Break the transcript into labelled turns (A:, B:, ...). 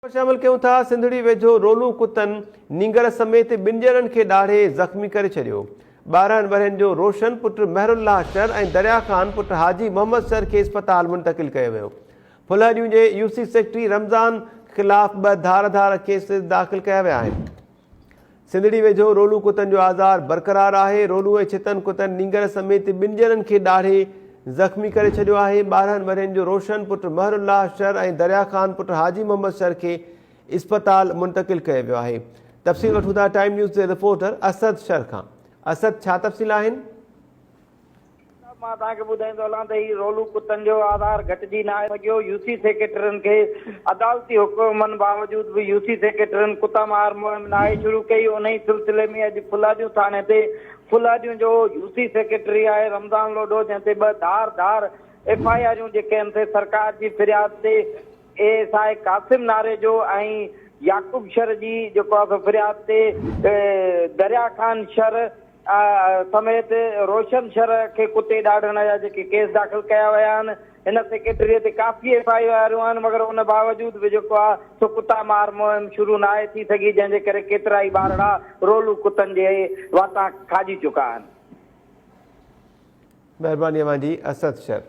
A: शामिल क्यों था। सिंधड़ी वेझो रोलू कुतन नींगर समेत ॿिनि ॼणनि खे ॾाढे ज़ख़्मी करे छॾियो। 12 वरनि जो रोशन पुट महरुल्लाह शर ऐं दरिया ख़ान पुट हाजी मोहम्मद शर खे इस्पताल मुंतक़िल कयो वियो। फुलहरियूं जे यूसी सेक्रेटरी रमज़ान ख़िलाफ़ 2 धार केस दाख़िल कया विया आहिनि। सिंधड़ी वेझो रोलू कुतन जो आज़ार बरक़रार आहे। रोलू ऐं छितन कुतन नींगर समेत 2 ॼणनि खे ॾाढे ज़ख़्मी करे छॾियो आहे। 12 वरनि जो रोशन पुट महरुल्लाह शर ऐं दरिया ख़ान पुट हाजी मोहम्मद शर खे इस्पताल मुंतक़िल कयो वियो आहे। तफ़सील वठूं था टाइम न्यूज़ जे रिपोर्टर असद शर खां। असद, छा तफ़सील आहिनि?
B: मां तव्हांखे ॿुधाईंदो हलां त ही रोलू कुतन जो आधार घटिजी न आहे। यूसी सेक्रेटरियुनि खे अदालती हुकुमनि बावजूद बि यूसी सेक्रेटरियुनि कुता मार मुहिम नाहे शुरू कई। उन ई सिलसिले में अॼु फुलहरियूं थाणे ते फुलहरियूं जो यूसी सेक्रेटरी आहे रमज़ान लोडो, जंहिं ते 2 धार FIR जेके आहिनि से सरकार जी फिरियाद ते ASI कासिम नारे जो ऐं याकूब शर जी जेको आहे फिरियाद ते दरिया ख़ान शर समेत रोशन शर के कुते ॾाढण जा जेके केस दाख़िल कया विया आहिनि। हिन सेक्रेटरीअ ते काफ़ी FIR आहिनि, मगर उन बावजूद बि जेको आहे सो कुता मार मुहिम शुरू न आहे थी सघी, जंहिंजे करे केतिरा ई ॿारड़ा रोलू कुतन जे वाता खाजी चुका आहिनि।
A: महिरबानी जी असद शर।